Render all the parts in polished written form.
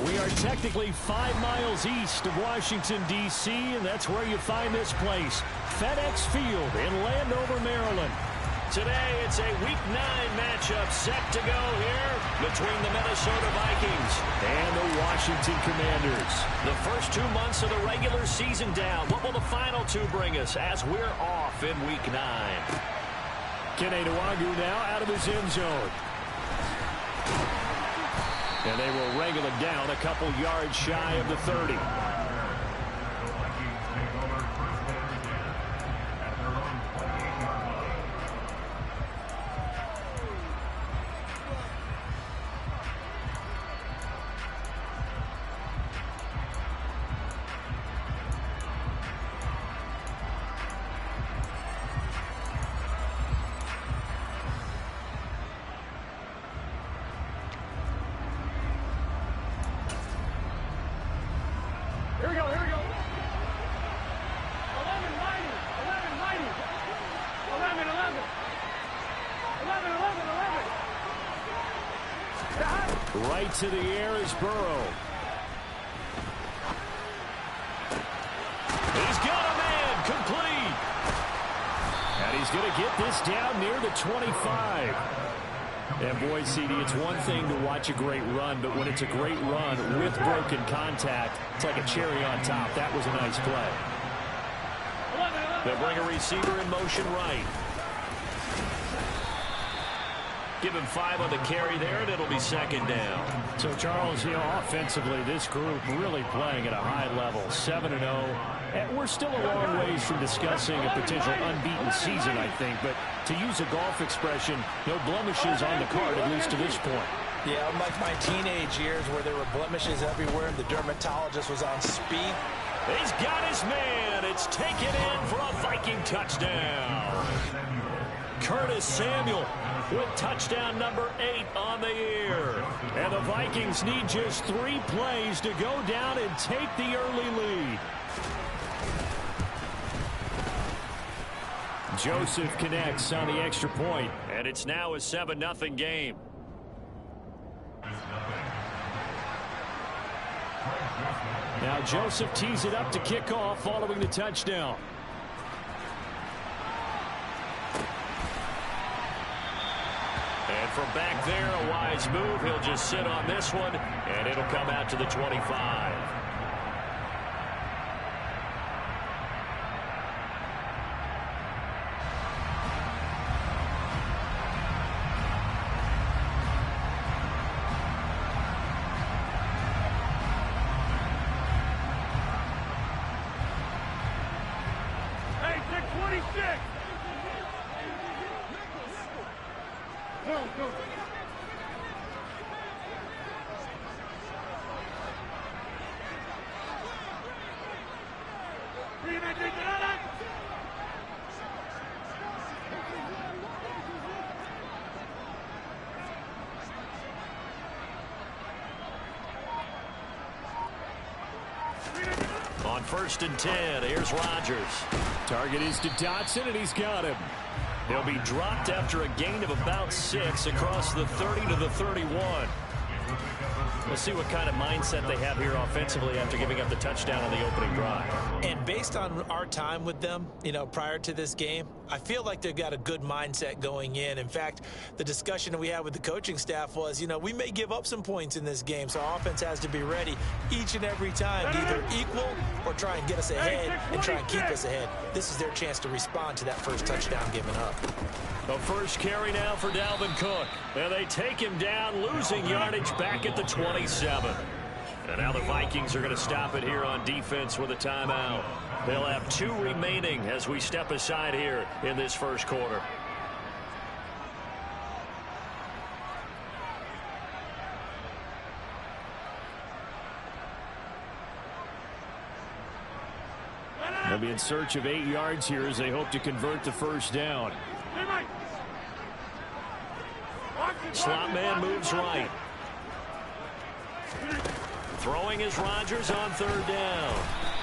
We are technically 5 miles east of Washington, D.C., and that's where you find this place, FedEx Field in Landover, Maryland. Today, it's a Week 9 matchup set to go here between the Minnesota Vikings and the Washington Commanders. The first 2 months of the regular season down. What will the final 2 bring us as we're off in Week 9? Kene Nwangwu now out of his end zone. And they will wrangle it down a couple yards shy of the 30. Here we go. 11 mighty. 11. 11. Right to the air is Burrow. He's got a man complete. And he's going to get this down near the 25. And boy, CD, it's one thing to watch a great run, but when it's a great run with broken contact, it's like a cherry on top. That was a nice play. They'll bring a receiver in motion right. Give him 5 on the carry there, and it'll be second down. So, Charles, offensively, this group really playing at a high level, 7-0. And we're still a long ways from discussing a potential unbeaten season, I think. But to use a golf expression, no blemishes on the card, at least to this point. Yeah, unlike my teenage years where there were blemishes everywhere and the dermatologist was on speed. He's got his man. It's taken in for a Viking touchdown. Curtis Samuel with touchdown number 8 on the year. And the Vikings need just 3 plays to go down and take the early lead. Joseph connects on the extra point, and it's now a 7-0 game. Now Joseph tees it up to kick off following the touchdown. And from back there, a wise move. He'll just sit on this one, and it'll come out to the 25. Hey, 626. Go. On 1st and 10, here's Rodgers. Target is to Dotson, and he's got him. He'll be dropped after a gain of about 6 across the 30 to the 31. We'll see what kind of mindset they have here offensively after giving up the touchdown on the opening drive. And based on our time with them, prior to this game, I feel like they've got a good mindset going in. In fact, the discussion that we had with the coaching staff was, we may give up some points in this game, so our offense has to be ready each and every time to either equal or try and get us ahead and try and keep us ahead. This is their chance to respond to that first touchdown given up. The first carry now for Dalvin Cook. And they take him down, losing yardage back at the 27. And now the Vikings are going to stop it here on defense with a timeout. They'll have 2 remaining as we step aside here in this first quarter. They'll be in search of 8 yards here as they hope to convert the first down. Slot man moves right. Throwing is Rodgers on 3rd down.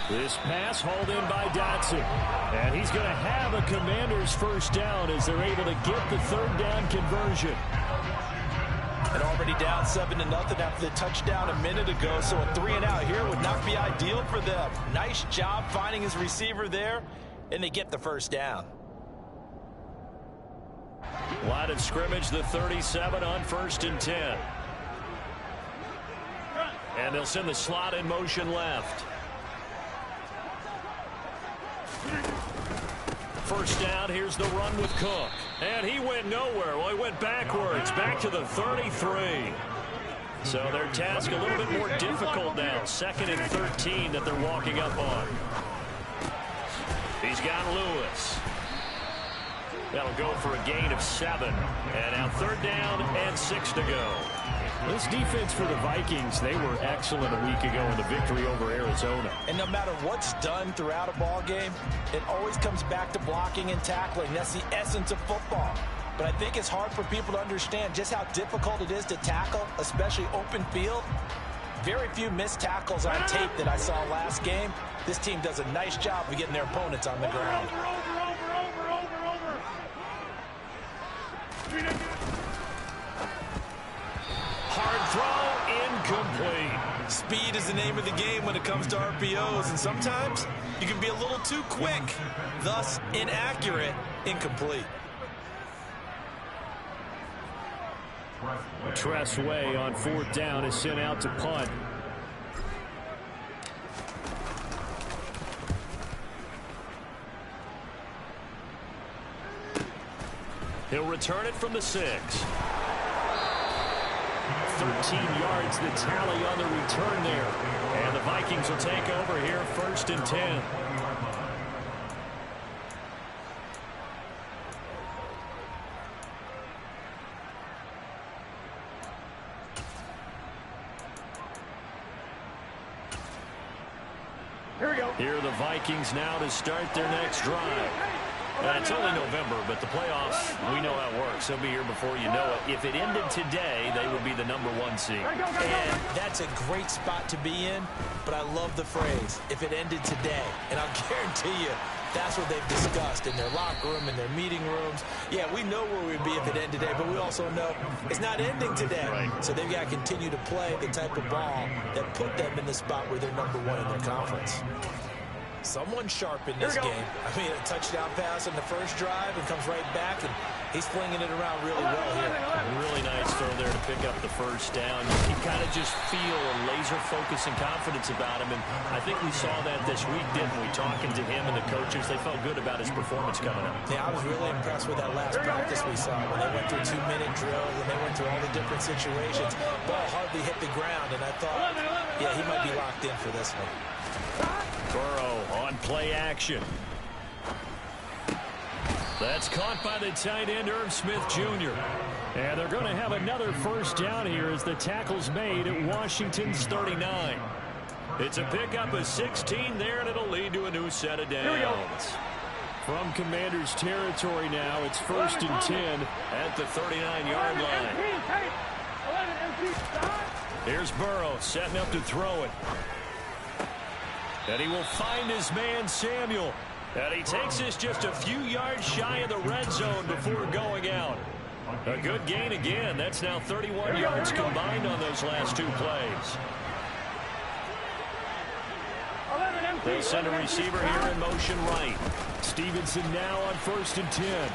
This pass hauled in by Dotson. And he's going to have a Commanders first down as they're able to get the 3rd down conversion. And already down 7-0 after the touchdown a minute ago, so a 3-and-out here would not be ideal for them. Nice job finding his receiver there, and they get the first down. Line of scrimmage, the 37 on 1st and 10. And they'll send the slot in motion left. First down, here's the run with Cook. And he went nowhere. Well, he went backwards, back to the 33. So their task a little bit more difficult now. 2nd and 13 that they're walking up on. He's got Lewis. That'll go for a gain of 7. And now 3rd down and 6 to go. This defense for the Vikings, they were excellent a week ago in the victory over Arizona. And no matter what's done throughout a ball game, it always comes back to blocking and tackling. That's the essence of football. But I think it's hard for people to understand just how difficult it is to tackle, especially open field. Very few missed tackles on tape that I saw last game. This team does a nice job of getting their opponents on the ground. Hard throw, incomplete. Speed is the name of the game when it comes to RPOs, and sometimes you can be a little too quick, thus inaccurate, incomplete. Tress Way on 4th down is sent out to punt. He'll return it from the 6. 13 yards the tally on the return there. And the Vikings will take over here 1st and 10. Here we go. Here are the Vikings now to start their next drive. It's only November, but the playoffs, we know how it works. They'll be here before you know it. If it ended today, they would be the #1 seed. And that's a great spot to be in, but I love the phrase, if it ended today. And I'll guarantee you, that's what they've discussed in their locker room, in their meeting rooms. Yeah, we know where we'd be if it ended today, but we also know it's not ending today. Right. So they've got to continue to play the type of ball that put them in the spot where they're #1 in their conference. Someone sharp in this game. I mean, a touchdown pass on the first drive and comes right back, and he's flinging it around really well here. Really nice throw there to pick up the first down. You can kind of just feel a laser focus and confidence about him, and I think we saw that this week, didn't we? Talking to him and the coaches, they felt good about his performance coming up. Yeah, I was really impressed with that last practice we saw when they went through 2-minute drills and they went through all the different situations. Ball hardly hit the ground, and I thought, yeah, he might be locked in for this one. Burrow on play action. That's caught by the tight end, Irv Smith Jr. And they're going to have another first down here as the tackle's made at Washington's 39. It's a pickup of 16 there, and it'll lead to a new set of downs. From Commanders territory now, it's 1st and 10 at the 39-yard line. Here's Burrow setting up to throw it. And he will find his man, Samuel. And he takes this just a few yards shy of the red zone before going out. A good gain again. That's now 31 yards combined on those last 2 plays. They'll send a receiver here in motion right. Stevenson now on 1st and 10.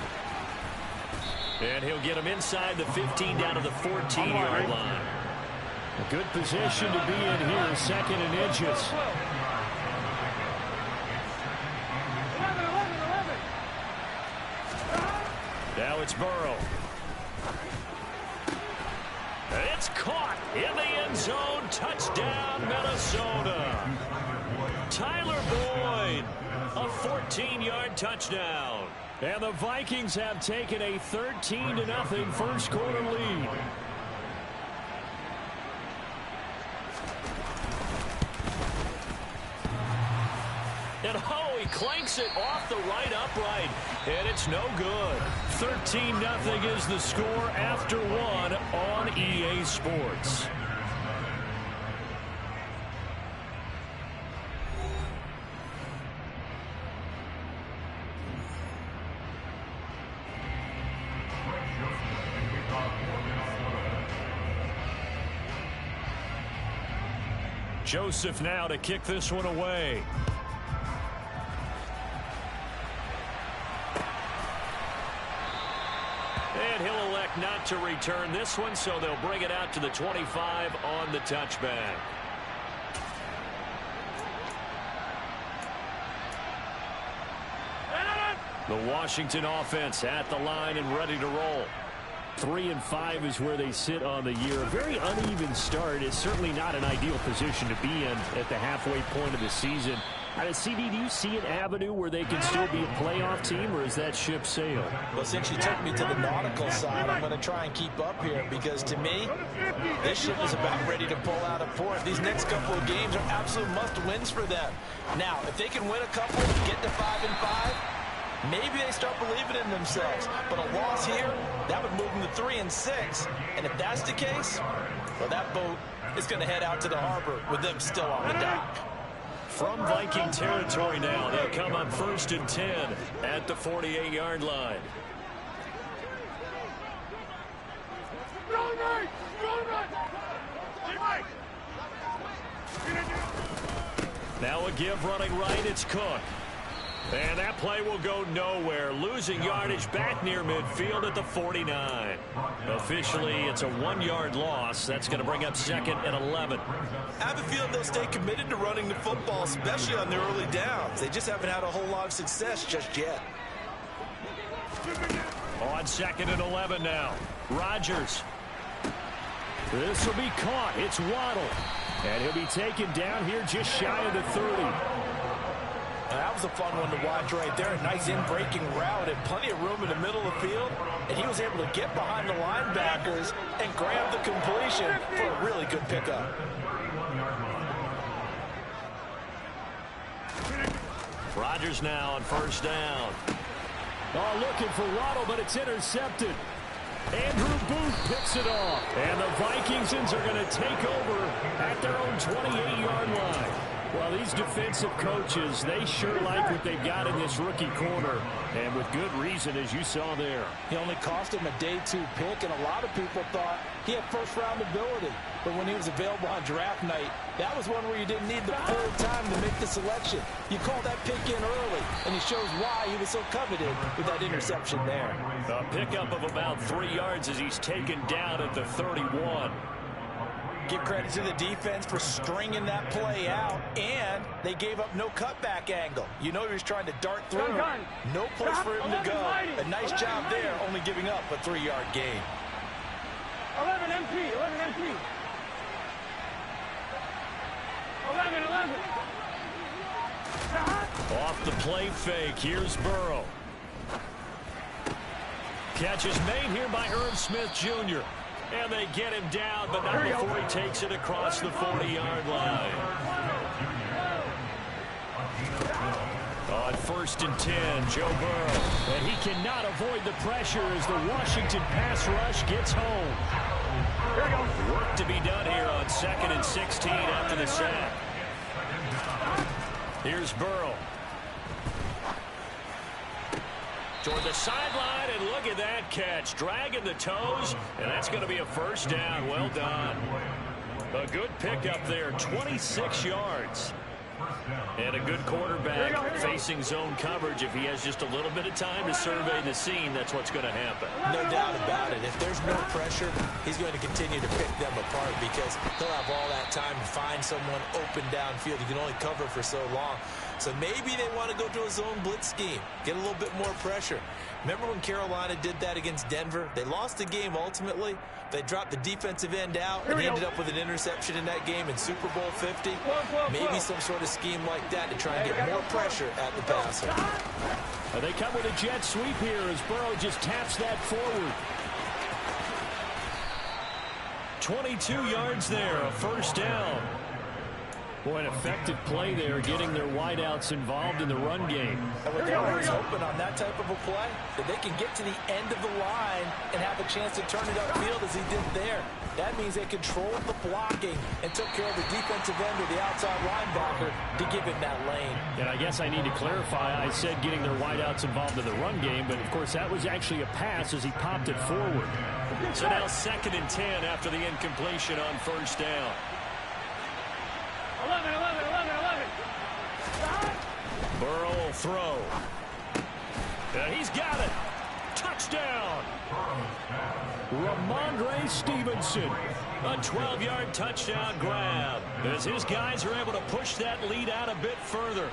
And he'll get him inside the 15 down to the 14-yard line. A good position to be in here, 2nd and inches. Now it's Burrow. It's caught in the end zone. Touchdown, Minnesota. Tyler Boyd, a 14-yard touchdown. And the Vikings have taken a 13-0 first quarter lead. And oh, he clanks it off the right upright, and it's no good. 13-0 is the score after 1 on EA Sports. Joseph now to kick this one away. And he'll elect not to return this one, so they'll bring it out to the 25 on the touchback. The Washington offense at the line and ready to roll. 3-5 is where they sit on the year. A very uneven start. It's certainly not an ideal position to be in at the halfway point of the season. CD, do you see an avenue where they can still be a playoff team, or is that ship sailed? Well, since you took me to the nautical side, I'm going to try and keep up here, because to me, this ship is about ready to pull out of port. These next couple of games are absolute must-wins for them. Now, if they can win a couple and get to 5-5, maybe they start believing in themselves. But a loss here, that would move them to 3-6. And if that's the case, well, that boat is going to head out to the harbor with them still on the dock. From Viking territory now, they'll come on 1st and 10 at the 48-yard line. Now a give running right, it's Cook. And that play will go nowhere. Losing yardage back near midfield at the 49. Officially, it's a 1-yard loss. That's going to bring up 2nd and 11. I have a feeling they'll stay committed to running the football, especially on their early downs. They just haven't had a whole lot of success just yet. On 2nd and 11 now. Rodgers. This will be caught. It's Waddle. And he'll be taken down here just shy of the 30. That was a fun one to watch right there. A nice in-breaking route and plenty of room in the middle of the field. And he was able to get behind the linebackers and grab the completion for a really good pickup. Rodgers now on 1st down. Oh, looking for Waddle, but it's intercepted. Andrew Booth picks it off. And the Vikingsons are going to take over at their own 28-yard line. Well, these defensive coaches, they sure like what they've got in this rookie corner, and with good reason, as you saw there. He only cost him a day 2 pick, and a lot of people thought he had first-round ability. But when he was available on draft night, that was one where you didn't need the full time to make the selection. You called that pick in early, and it shows why he was so coveted with that interception there. A pickup of about 3 yards as he's taken down at the 31. Give credit to the defense for stringing that play out, and they gave up no cutback angle. You know he was trying to dart through. No place for him to go. A nice job there, only giving up a 3-yard gain. 11 MP, 11 MP. 11. Off the play fake, here's Burrow. Catch is made here by Irv Smith Jr. And they get him down, but not before he takes it across the 40-yard line. On 1st and 10, Joe Burrow. And he cannot avoid the pressure as the Washington pass rush gets home. Work to be done here on 2nd and 16 after the sack. Here's Burrow. Toward the sideline, and look at that catch. Dragging the toes, and that's going to be a 1st down. Well done. A good pickup there, 26 yards. And a good quarterback facing zone coverage. If he has just a little bit of time to survey the scene, that's what's going to happen. No doubt about it. If there's no pressure, he's going to continue to pick them apart because he'll have all that time to find someone open downfield. You can only cover for so long. So maybe they want to go to a zone blitz scheme, get a little bit more pressure. Remember when Carolina did that against Denver? They lost the game ultimately. They dropped the defensive end out and ended up with an interception in that game in Super Bowl 50. Maybe some sort of scheme like that to try and get more pressure at the passer. They come with a jet sweep here as Burrow just taps that forward. 22 yards there, a 1st down. Boy, an effective play there, getting their wideouts involved in the run game. And what they're always hoping on that type of a play, that they can get to the end of the line and have a chance to turn it upfield as he did there. That means they controlled the blocking and took care of the defensive end or the outside linebacker to give him that lane. And I guess I need to clarify, I said getting their wideouts involved in the run game, but of course that was actually a pass as he popped it forward. So now 2nd and 10 after the incompletion on 1st down. 11, 11, 11, 11. Burrow will throw. He's got it. Touchdown. Ramondre Stevenson. A 12-yard touchdown grab as his guys are able to push that lead out a bit further.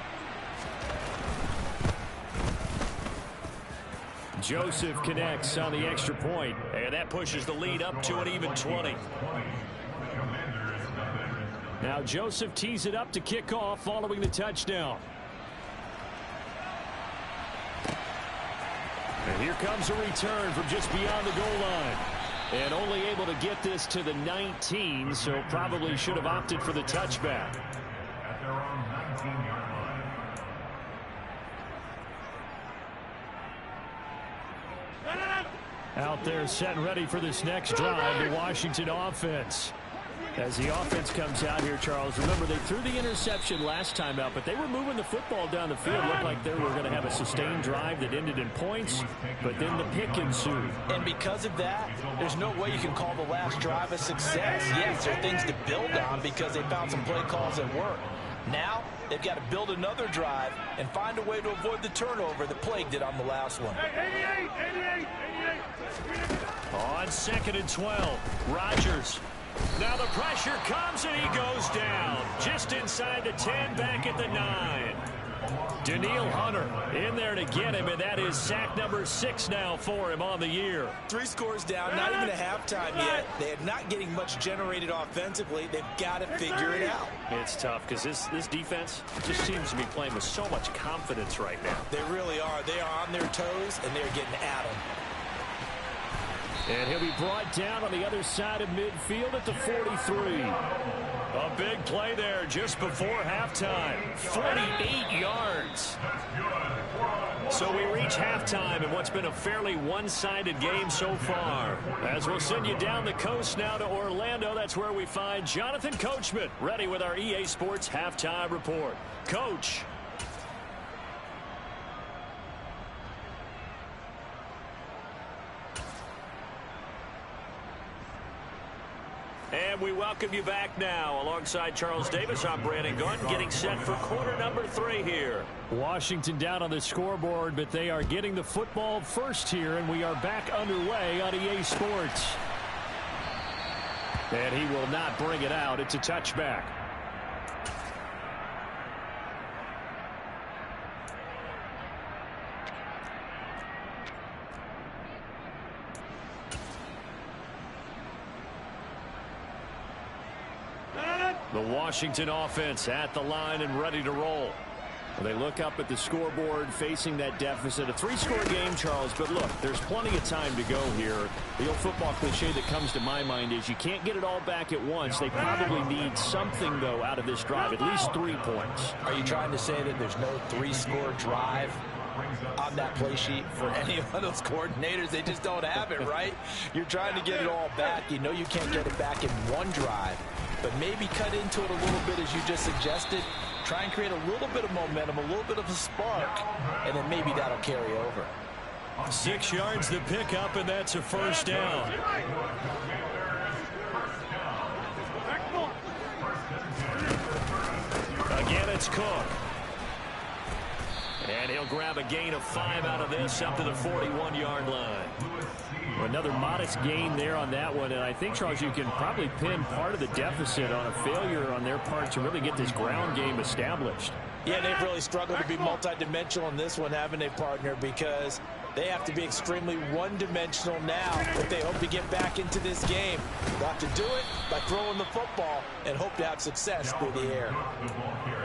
Joseph connects on the extra point, and that pushes the lead up to an even 20. Now Joseph tees it up to kick off following the touchdown. And here comes a return from just beyond the goal line. And only able to get this to the 19, so probably should have opted for the touchback. Out there set and ready for this next drive, the Washington offense. As the offense comes out here, Charles, remember they threw the interception last time out, but they were moving the football down the field. Looked like they were going to have a sustained drive that ended in points, but then the pick ensued. And because of that, there's no way you can call the last drive a success. Yes, there are things to build on because they found some play calls that work. Now, they've got to build another drive and find a way to avoid the turnover that plagued it on the last one. 88. On 2nd and 12, Rodgers. Now the pressure comes and he goes down. Just inside the 10, back at the 9. Danielle Hunter in there to get him, and that is sack number 6 now for him on the year. 3 scores down, not even a halftime yet. They are not getting much generated offensively. They've got to figure it out. It's tough because this defense just seems to be playing with so much confidence right now. They really are. They are on their toes, and they're getting at them. And he'll be brought down on the other side of midfield at the 43. A big play there just before halftime. 48 yards. So we reach halftime in what's been a fairly one-sided game so far. As we'll send you down the coast now to Orlando, that's where we find Jonathan Coachman, ready with our EA Sports Halftime Report. Coach. And we welcome you back now. Alongside Charles Davis, I'm Brandon Gaudin, getting set for quarter number 3 here. Washington down on the scoreboard, but they are getting the football first here, and we are back underway on EA Sports. And he will not bring it out. It's a touchback. The Washington offense at the line and ready to roll. Well, they look up at the scoreboard facing that deficit. A 3-score game, Charles, but look, there's plenty of time to go here. The old football cliche that comes to my mind is you can't get it all back at once. They probably need something, though, out of this drive, at least 3 points. Are you trying to say that there's no 3-score drive on that play sheet for any of those coordinators? They just don't have it, right? You're trying to get it all back. You know you can't get it back in one drive. But maybe cut into it a little bit as you just suggested. Try and create a little bit of momentum, a little bit of a spark, and then maybe that'll carry over. 6 yards to pick up, and that's a first down. Again, it's Cook. And he'll grab a gain of 5 out of this up to the 41-yard line. Another modest gain there on that one, and I think, Charles, you can probably pin part of the deficit on a failure on their part to really get this ground game established. Yeah, they've really struggled to be multidimensional in this one, haven't they, partner, because they have to be extremely one-dimensional now if they hope to get back into this game. They'll have to do it by throwing the football and hope to have success through the air.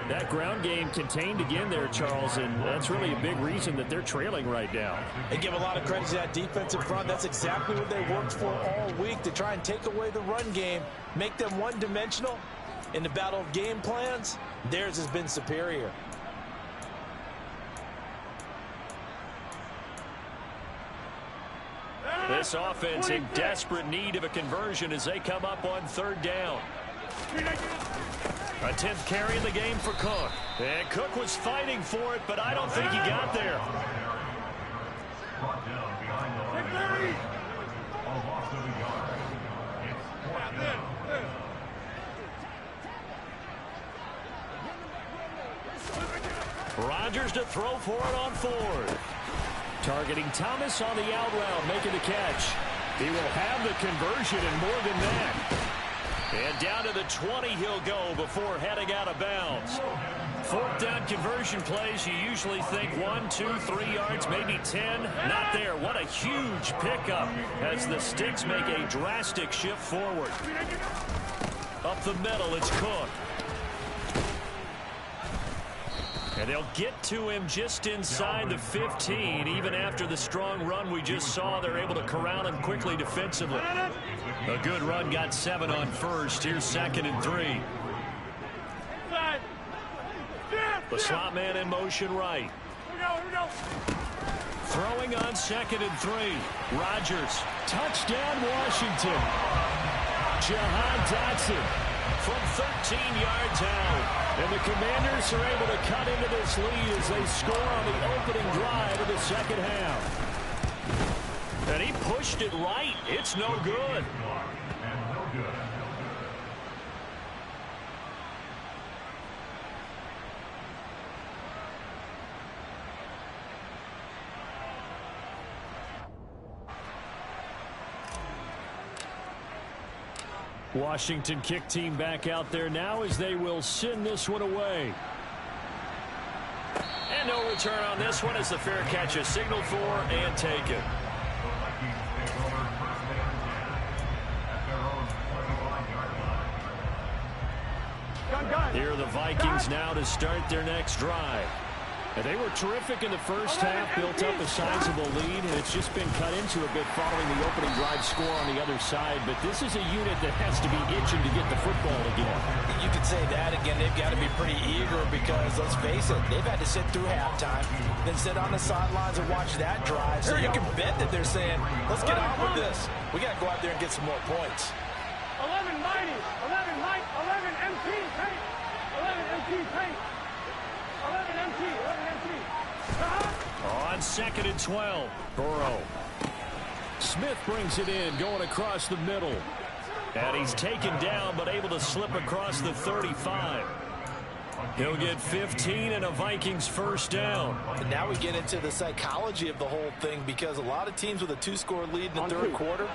That ground game contained again there, Charles, and that's really a big reason that they're trailing right now. They give a lot of credit to that defensive front. That's exactly what they worked for all week, to try and take away the run game, make them one-dimensional. In the battle of game plans, theirs has been superior. This offense in desperate need of a conversion as they come up on 3rd down. A 10th carry in the game for Cook. And Cook was fighting for it, but I don't think he got there. Rodgers to throw for it on fourth. Targeting Thomas on the out route, making the catch. He will have the conversion and more than that. And down to the 20 he'll go before heading out of bounds. Fourth down conversion plays, you usually think 1, 2, 3 yards, maybe 10. Not there. What a huge pickup as the Sticks make a drastic shift forward. Up the middle, it's Cook. And they'll get to him just inside the 15. Even after the strong run we just saw, they're able to corral him quickly defensively. A good run, got 7 on first. Here's 2nd and 3. The slot man in motion right. Here we go. Throwing on 2nd and 3. Rodgers. Touchdown, Washington. Jahan Dotson from 13 yards out. And the Commanders are able to cut into this lead as they score on the opening drive of the second half. And he pushed it right. It's no good. Washington kick team back out there now as they will send this one away. And no return on this one as the fair catch is signaled for and taken. Here are the Vikings now to start their next drive. And they were terrific in the first half, built up a sizable lead, and it's just been cut into a bit following the opening drive score on the other side. But this is a unit that has to be itching to get the football again. You could say that again. They've got to be pretty eager because, let's face it, they've had to sit through halftime, then sit on the sidelines and watch that drive. So you can bet that they're saying, let's get on with this. We got to go out there and get some more points. 11 mighty, 11 Mike, 11 MT, paint, 11 MT, paint. 11 MT, 11 MT. On 2nd and 12, Burrow. Smith brings it in, going across the middle. And he's taken down, but able to slip across the 35. He'll get 15 and a Vikings first down. And now we get into the psychology of the whole thing because a lot of teams with a 2-score lead in the third quarter,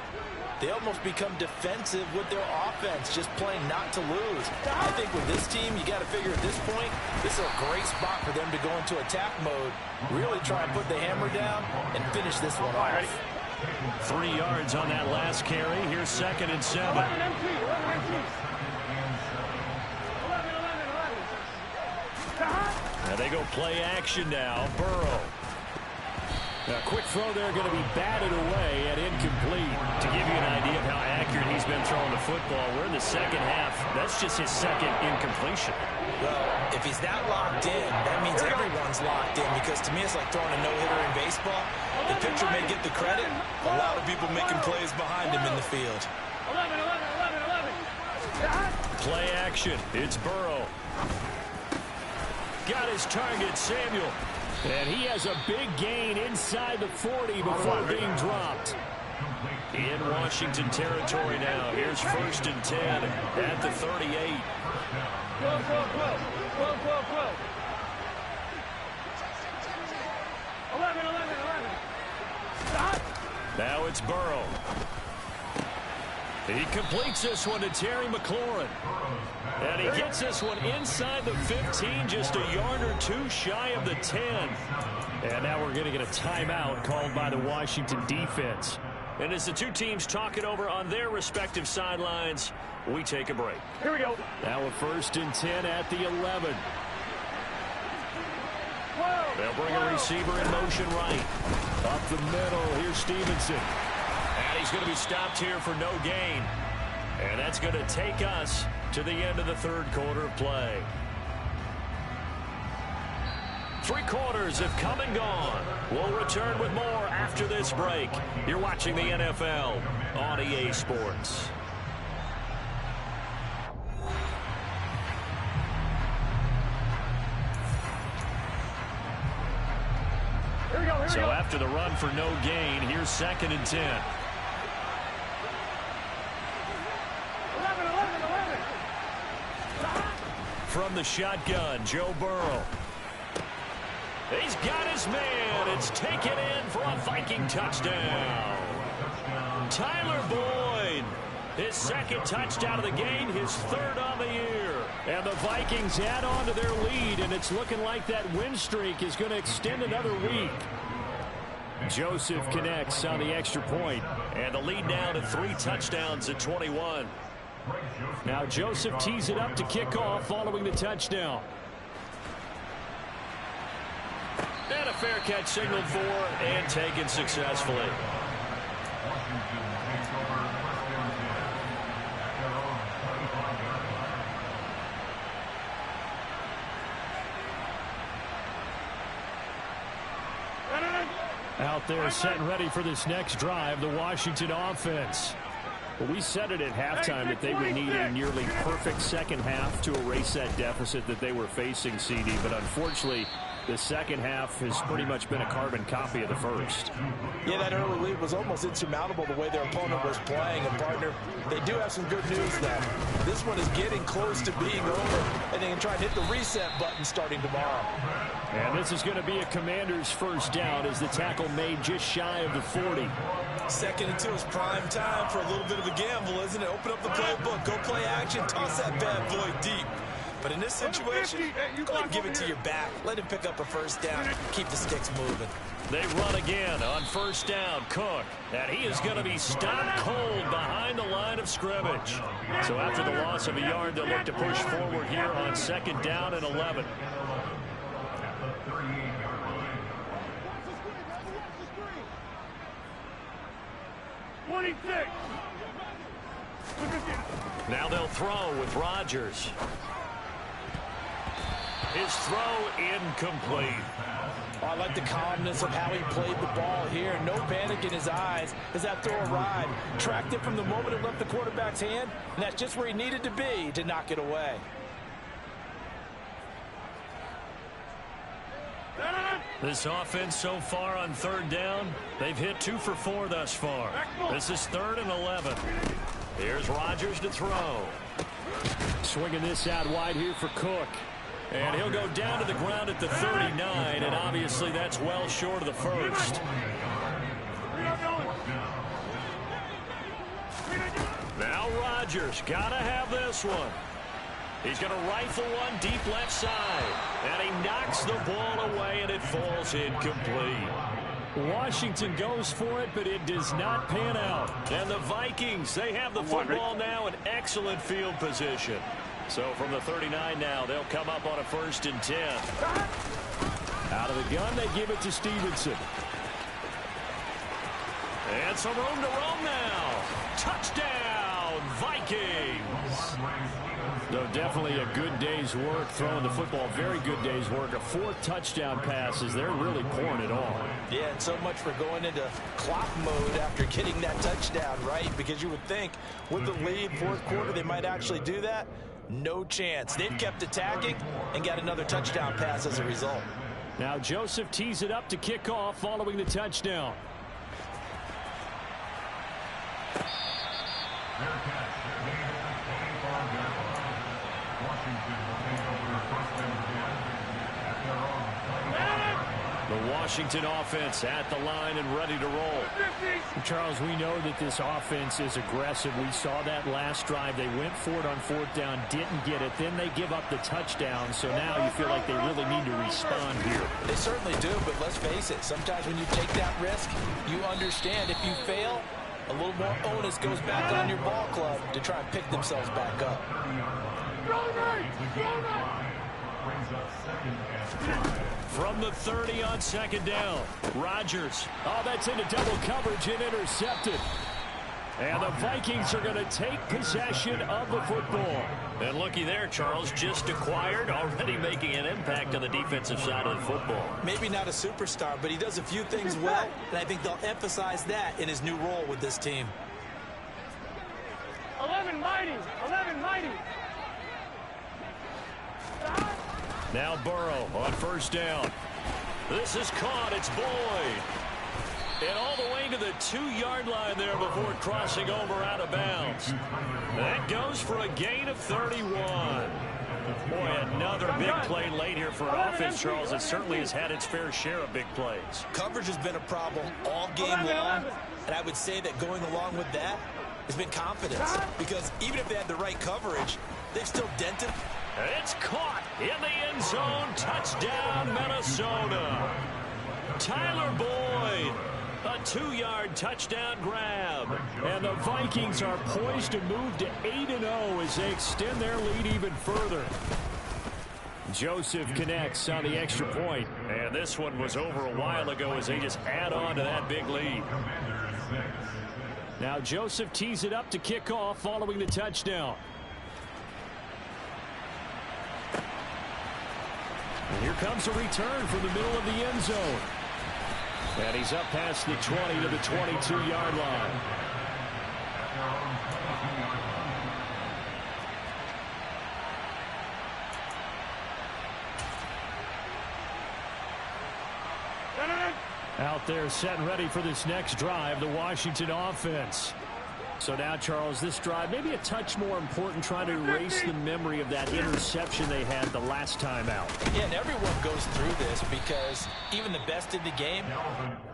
they almost become defensive with their offense, just playing not to lose. I think with this team, you got to figure at this point, this is a great spot for them to go into attack mode, really try and put the hammer down and finish this one off. 3 yards on that last carry. Here's 2nd and 7. 11 MT, 11 MT. 11. And they go play action now. Burrow. A quick throw there going to be batted away and incomplete. To give you an idea of how accurate he's been throwing the football, we're in the second half. That's just his second incompletion. Well, if he's that locked in, that means everyone's locked in because to me it's like throwing a no-hitter in baseball. The pitcher may get the credit, a lot of people making plays behind him in the field. 11, 11, 11, 11. Play action. It's Burrow. Got his target, Samuel. And he has a big gain inside the 40 before being dropped. In Washington territory now. Here's 1st and 10 at the 38. 12, 12, 12. 12, 12, 12. 11, 11, 11. Stop. Now it's Burrow. He completes this one to Terry McLaurin. And he gets this one inside the 15, just a yard or two shy of the 10. And now we're going to get a timeout called by the Washington defense. And as the two teams talk it over on their respective sidelines, we take a break. Here we go. Now a 1st and 10 at the 11. They'll bring a receiver in motion right. Up the middle, here's Stevenson. And he's going to be stopped here for no gain. And that's going to take us to the end of the third quarter of play. 3 quarters have come and gone. We'll return with more after this break. You're watching the NFL on EA Sports. So after the run for no gain, here's 2nd and 10. 11, 11, 11. From the shotgun, Joe Burrow. He's got his man. It's taken in for a Viking touchdown. Tyler Boyd, his second touchdown of the game, his third on the year. And the Vikings add on to their lead, and it's looking like that win streak is going to extend another week. Joseph connects on the extra point, and the lead now to 3 touchdowns at 21. Now Joseph tees it up to kick off following the touchdown. And a fair catch signaled for and taken successfully. Out there set and ready for this next drive, the Washington offense. Well, we said it at halftime that they would need a nearly perfect second half to erase that deficit that they were facing, CD. But unfortunately, the second half has pretty much been a carbon copy of the first. Yeah, that early lead was almost insurmountable the way their opponent was playing. And, partner, they do have some good news, though. This one is getting close to being over, and they can try and hit the reset button starting tomorrow. And this is going to be a Commander's first down as the tackle made just shy of the 40. 2nd and 2 is prime time for a little bit of a gamble, isn't it? Open up the playbook, go play action, toss that bad boy deep. But in this situation, go ahead and give it to your back. Let him pick up a first down. Keep the sticks moving. They run again on first down. Cook. And he is going to be stopped cold behind the line of scrimmage. So after the loss of a yard, they'll look to push forward here on 2nd down and 11. Now they'll throw with Rodgers. His throw incomplete. Oh, I like the calmness of how he played the ball here. No panic in his eyes as that throw arrived. Tracked it from the moment it left the quarterback's hand, and that's just where he needed to be to knock it away. This offense so far on 3rd down, they've hit 2 for 4 thus far. This is 3rd and 11. Here's Rodgers to throw. Swinging this out wide here for Cook. And he'll go down to the ground at the 39, and obviously that's well short of the first. Now Rodgers, gotta have this one. He's going to rifle one deep left side, and he knocks the ball away, and it falls incomplete. Washington goes for it, but it does not pan out. And the Vikings, they have the football now in excellent field position. So from the 39 now, they'll come up on a 1st and 10. Out of the gun, they give it to Stevenson. And some room to roam now. Touchdown, Vikings. So definitely a good day's work throwing the football. Very good day's work. A 4th touchdown pass as they're really pouring it on. Yeah, and so much for going into clock mode after getting that touchdown, right? Because you would think with the lead, 4th quarter, they might actually do that. No chance. They've kept attacking and got another touchdown pass as a result. Now Joseph tees it up to kick off following the touchdown. The Washington offense at the line and ready to roll. Charles, we know that this offense is aggressive. We saw that last drive. They went for it on 4th down, didn't get it. Then they give up the touchdown. So now you feel like they really need to respond here. They certainly do, but let's face it. Sometimes when you take that risk, you understand if you fail, a little more onus goes back on your ball club to try and pick themselves back up. From the 30 on 2nd down, Rodgers. Oh, that's into double coverage and intercepted. And the Vikings are going to take possession of the football. And looky there, Charles, just acquired, already making an impact on the defensive side of the football. Maybe not a superstar, but he does a few things well, and I think they'll emphasize that in his new role with this team. 11 mighty, 11 mighty. Now Burrow on 1st down. This is caught. It's Boyd. And all the way to the 2-yard line there before crossing over out of bounds. That goes for a gain of 31. Boy, another big play late here for offense, Charles. It certainly has had its fair share of big plays. Coverage has been a problem all game long, and I would say that going along with that has been confidence, because even if they had the right coverage, they've still dented. It's caught in the end zone. Touchdown, Minnesota. Tyler Boyd, a 2-yard touchdown grab. And the Vikings are poised to move to 8-0 as they extend their lead even further. Joseph connects on the extra point. And this one was over a while ago as they just add on to that big lead. Now Joseph tees it up to kick off following the touchdown. And here comes a return from the middle of the end zone. And he's up past the 20 to the 22-yard line. Out there set and ready for this next drive, the Washington offense. So now, Charles, this drive maybe a touch more important, trying to erase the memory of that interception they had the last time out. Yeah, and everyone goes through this because even the best in the game,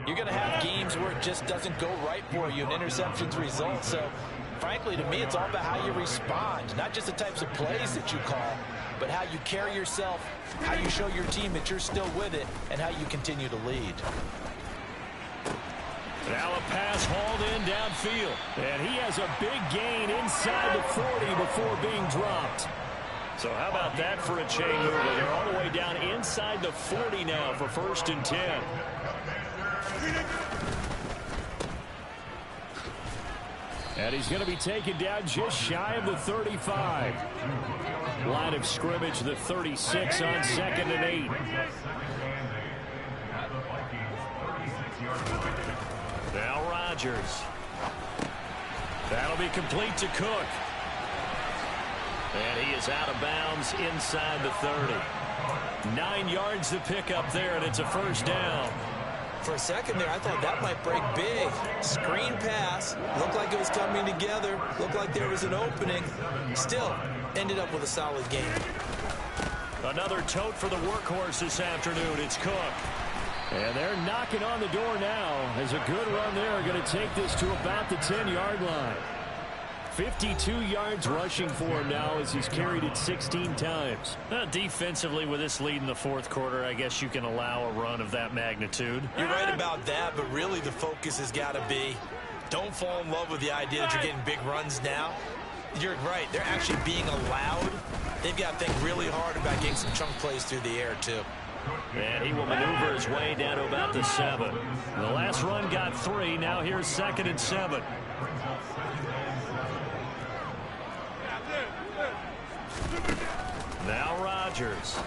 you're going to have games where it just doesn't go right for you and interceptions result. So, frankly, to me, it's all about how you respond, not just the types of plays that you call, but how you carry yourself, how you show your team that you're still with it, and how you continue to lead. Now a pass hauled in downfield. And he has a big gain inside the 40 before being dropped. So how about that for a chain mover? They're all the way down inside the 40 now for 1st and 10. And he's going to be taken down just shy of the 35. Line of scrimmage, the 36 on 2nd and 8. Now Rodgers. That'll be complete to Cook. And he is out of bounds inside the 30. 9 yards to pick up there, and it's a 1st down. For a second there, I thought that might break big. Screen pass. Looked like it was coming together. Looked like there was an opening. Still, ended up with a solid game. Another tote for the workhorse this afternoon. It's Cook. And they're knocking on the door now as a good run there going to take this to about the 10-yard line. 52 yards rushing for him now as he's carried it 16 times. Defensively, with this lead in the 4th quarter, I guess you can allow a run of that magnitude. You're right about that, but really the focus has got to be don't fall in love with the idea that you're getting big runs now. You're right. They're actually being allowed. They've got to think really hard about getting some chunk plays through the air, too. And he will maneuver his way down to about the 7. The last run got 3. Now here's 2nd and 7. Now Rodgers.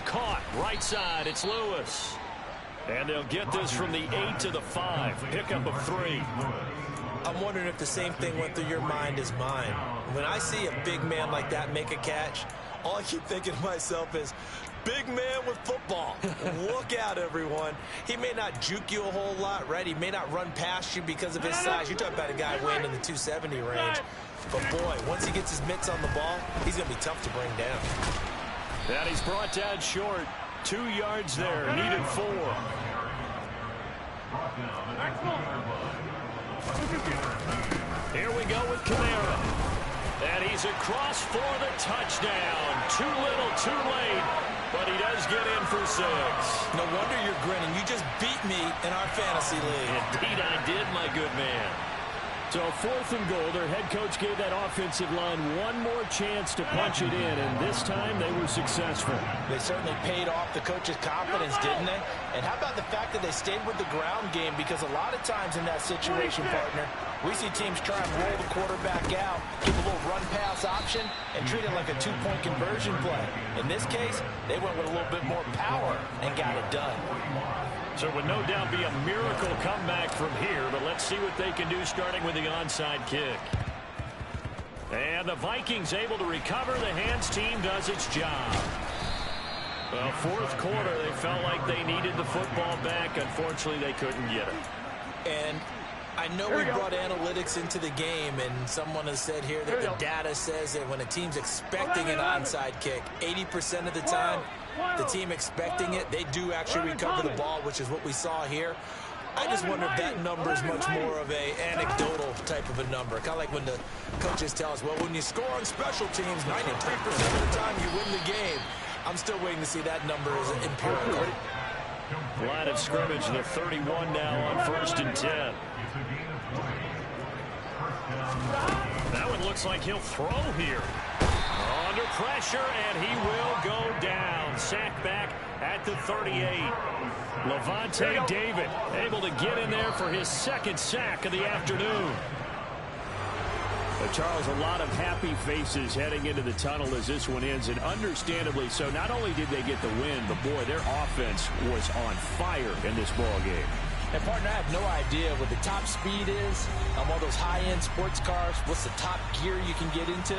Caught right side. It's Lewis. And they'll get this from the 8 to the 5. Pickup of 3. I'm wondering if the same thing went through your mind as mine. When I see a big man like that make a catch, all I keep thinking to myself is, big man with football. Look out, everyone. He may not juke you a whole lot, right? He may not run past you because of his size. You're talking about a guy weighing in the 270 range. But, boy, once he gets his mitts on the ball, he's going to be tough to bring down. And he's brought down short. 2 yards there. Needed 4. Here we go with Kamara. And he's across for the touchdown. Too little, too late. But he does get in for 6. No wonder you're grinning. You just beat me in our fantasy league. Indeed I did, my good man. So 4th and goal. Their head coach gave that offensive line one more chance to punch it in, and this time they were successful. They certainly paid off the coach's confidence, didn't they? And how about the fact that they stayed with the ground game? Because a lot of times in that situation, partner, we see teams try and roll the quarterback out, give a little run-pass option, and treat it like a 2-point conversion play. In this case, they went with a little bit more power and got it done. So it would no doubt be a miracle comeback from here, but let's see what they can do starting with the onside kick. And the Vikings able to recover. The hands team does its job. Well, 4th quarter, they felt like they needed the football back. Unfortunately, they couldn't get it. And I know we brought analytics into the game, and someone has said here that the data says that when a team's expecting an onside kick, 80% of the time, the team expecting it, they do actually recover the ball, which is what we saw here. I just wonder if that number is much more of a anecdotal type of a number. Kind of like when the coaches tell us, well, when you score on special teams, 93% of the time you win the game. I'm still waiting to see that number as empirical. Line of scrimmage, the 31 now on 1st and 10. That one looks like he'll throw here. Under pressure, and he will go down. Sack back at the 38. Lavonte David able to get in there for his 2nd sack of the afternoon. Charles, a lot of happy faces heading into the tunnel as this one ends, and understandably so. Not only did they get the win, but boy, their offense was on fire in this ball game. And partner, I have no idea what the top speed is on one of those high-end sports cars. What's the top gear you can get into?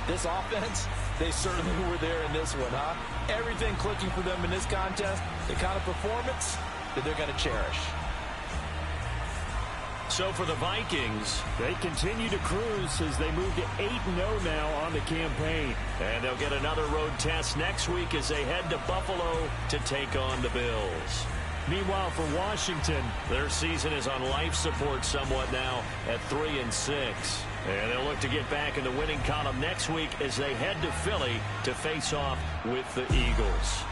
This offense, they certainly were there in this one, huh? Everything clicking for them in this contest, the kind of performance that they're going to cherish. So for the Vikings, they continue to cruise as they move to 8-0 now on the campaign. And they'll get another road test next week as they head to Buffalo to take on the Bills. Meanwhile, for Washington, their season is on life support somewhat now at 3-6. And they'll look to get back in the winning column next week as they head to Philly to face off with the Eagles.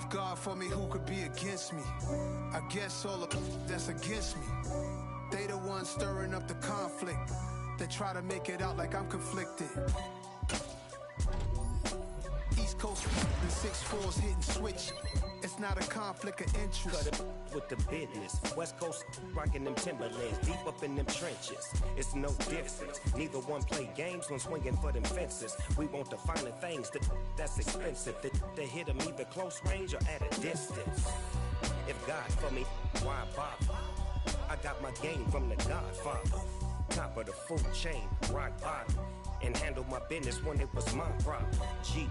God for me, who could be against me? I guess all of that's against me. They the ones stirring up the conflict. They try to make it out like I'm conflicted. East Coast and 6'4's hitting switch. It's not a conflict of interest. Cut it with the business. West Coast rocking them Timberlands, deep up in them trenches. It's no difference. Neither one play games when swinging for them fences. We want the finer things that's expensive. That hit them either close range or at a distance. If God for me, why bother? I got my game from the Godfather. Top of the food chain, rock bottom. And handle my business when it was my problem. G.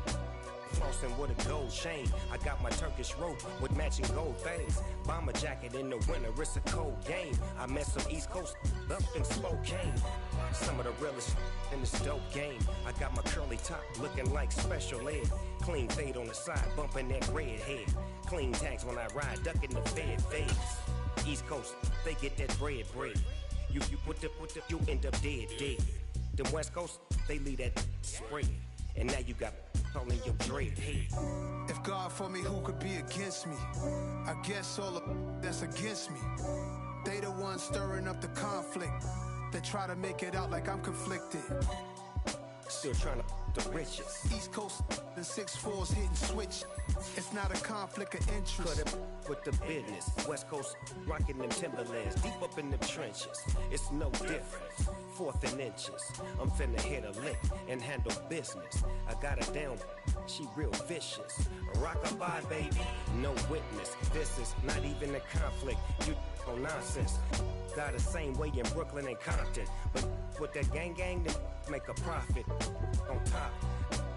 Flossing with a gold chain. I got my Turkish rope with matching gold things. Bomber jacket in the winter, it's a cold game. I met some East Coast up in Spokane. Some of the realest in this dope game. I got my curly top looking like special ed. Clean fade on the side, bumping that red head. Clean tags when I ride, ducking the fed fades. East Coast, they get that bread. You put the, you end up dead. Them West Coast, they leave that spread. And now you got all in your dread head. If God for me, who could be against me? I guess all of that's against me. They the ones stirring up the conflict. They try to make it out like I'm conflicted. Still trying to the riches. East Coast and 6'4's hitting switch. It's not a conflict of interest. Cut it with the business. West Coast rocking them Timberlands, deep up in them trenches. It's no difference. 4th and inches. I'm finna hit a lick and handle business. I got her down, she real vicious. Rock-a-bye, baby, no witness. This is not even a conflict. You on nonsense. Got the same way in Brooklyn and Compton. But with that gang, then make a profit. On top,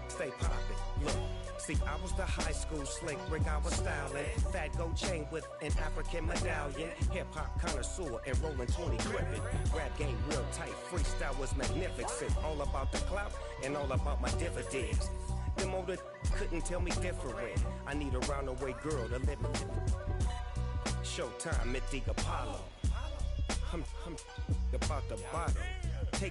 stay poppin'. Look. See, I was the high school slick Rick, I was styling. Fat gold chain with an African medallion. Hip-hop connoisseur and rolling 20 crippin'. Rap game real tight, freestyle was magnificent. All about the clout and all about my dividends. Them older couldn't tell me different. I need a roundaway girl to live with. Showtime at the Apollo. I'm about the bottom.